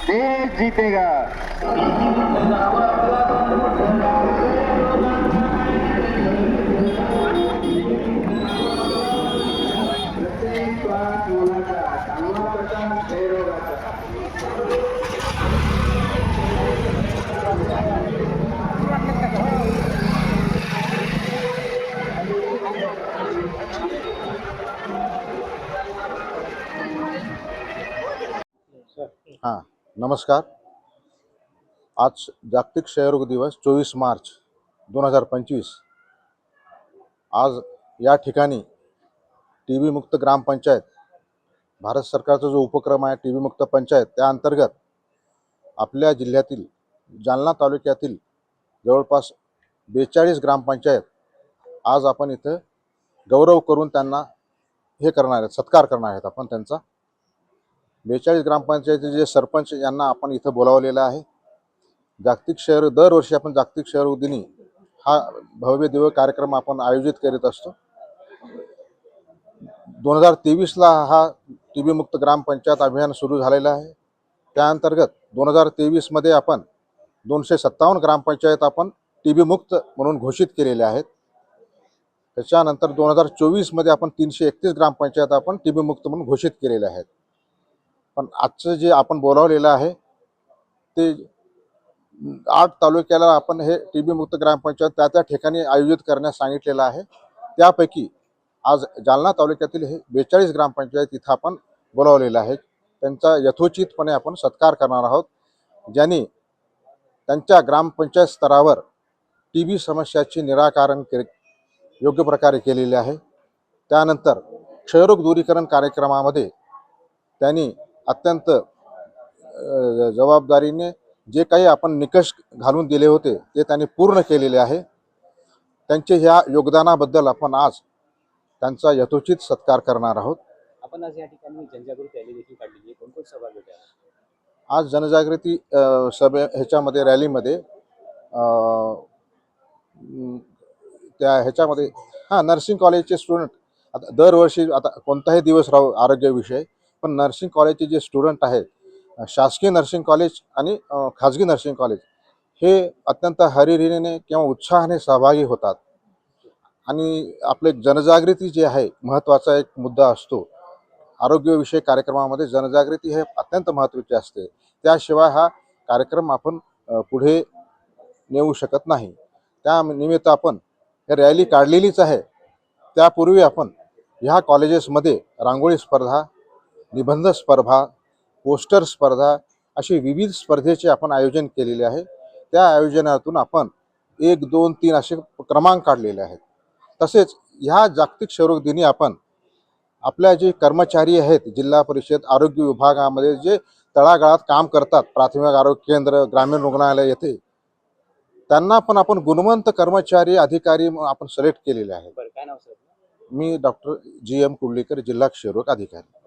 देश जीतेगा। हां, नमस्कार. आज जागतिक क्षयरोग दिवस 24 मार्च 2025. आज या ठिकाणी टीबी मुक्त ग्रामपंचायत, भारत सरकारचा जो उपक्रम आहे टीबी मुक्त पंचायत, त्या अंतर्गत आपल्या जिल्ह्यातील जालना तालुक्यातील जवळपास 42 ग्रामपंचायत आज आपण इथं गौरव करून त्यांना हे करणार आहेत, सत्कार करणार आहेत आपण त्यांचा. 42 ग्रामपंचायतीचे जे सरपंच यांना आपण इथं बोलावलेलं आहे. जागतिक क्षयरोग दरवर्षी आपण जागतिक क्षयरोग दिनी हा भव्य दिव्य कार्यक्रम आपण आयोजित करीत असतो. 2023ला हा टीबी मुक्त ग्रामपंचायत अभियान सुरू झालेलं आहे. त्या अंतर्गत 2023मध्ये आपण 257 ग्रामपंचायत आपण टीबी मुक्त म्हणून घोषित केलेल्या आहेत. त्याच्यानंतर 2024मध्ये आपण 331 ग्रामपंचायत आपण टीबी मुक्त म्हणून घोषित केलेल्या आहेत. पण आजचं जे आपण बोलावलेलं आहे ते 8 तालुक्याला आपण हे टीबी मुक्त ग्रामपंचायत त्या ठिकाणी आयोजित करण्यास सांगितलेलं आहे. त्यापैकी आज जालना तालुक्यातील हे 42 ग्रामपंचायत इथं आपण बोलावलेलं आहे. त्यांचा यथोचितपणे आपण सत्कार करणार आहोत, ज्यांनी त्यांच्या ग्रामपंचायत स्तरावर टीबी समस्याचे निराकरण योग्य प्रकारे केलेले आहे. त्यानंतर क्षयरोग दूरीकरण कार्यक्रमामध्ये त्यांनी अत्यंत जबाबदारीने जे काही आपण निकष घालून दिले होते ते त्यांनी पूर्ण केलेले आहे. त्यांचे ह्या योगदानाबद्दल आपण आज त्यांचा यथोचित सत्कार करणार आहोत. आपण आज या ठिकाणी जनजागृती रॅली देखील काढलेली आहे. कोण कोण सहभागी होते? आज जनजागृती ह्याच्यामध्ये रॅलीमध्ये त्या ह्याच्यामध्ये नर्सिंग कॉलेजचे स्टुडंट, आता दरवर्षी आता कोणताही दिवस राहू आरोग्याविषयी, पण नर्सिंग कॉलेजचे जे स्टुडंट आहेत, शासकीय नर्सिंग कॉलेज आणि खाजगी नर्सिंग कॉलेज, हे अत्यंत हरिरीने किंवा उत्साहाने सहभागी होतात. आणि आपले जनजागृती जे आहे महत्त्वाचा एक मुद्दा असतो. आरोग्यविषयक कार्यक्रमामध्ये जनजागृती हे अत्यंत महत्त्वाचे असते. त्याशिवाय हा कार्यक्रम आपण पुढे नेऊ शकत नाही. त्या निमित्त आपण हे रॅली काढलेलीच आहे. त्यापूर्वी आपण ह्या कॉलेजेसमध्ये रांगोळी स्पर्धा, निबंध स्पर्धा, पोस्टर स्पर्धा अशी विविध स्पर्धेचे आपण आयोजन केलेले आहे. त्या आयोजनातून आपण 1, 2, 3 असे क्रमांक काढलेले आहेत. तसेच ह्या जागतिक क्षयरोग दिनी आपण आपल्या जे कर्मचारी आहेत जिल्हा परिषद आरोग्य विभागामध्ये जे तळागाळात काम करतात, प्राथमिक आरोग्य केंद्र, ग्रामीण रुग्णालय येथे, त्यांना पण आपण गुणवंत कर्मचारी अधिकारी आपण सिलेक्ट केलेले आहेत. बरं काय नाव सर? मी डॉक्टर जी एम कुर्लीकर, जिल्हा क्षयरोग अधिकारी.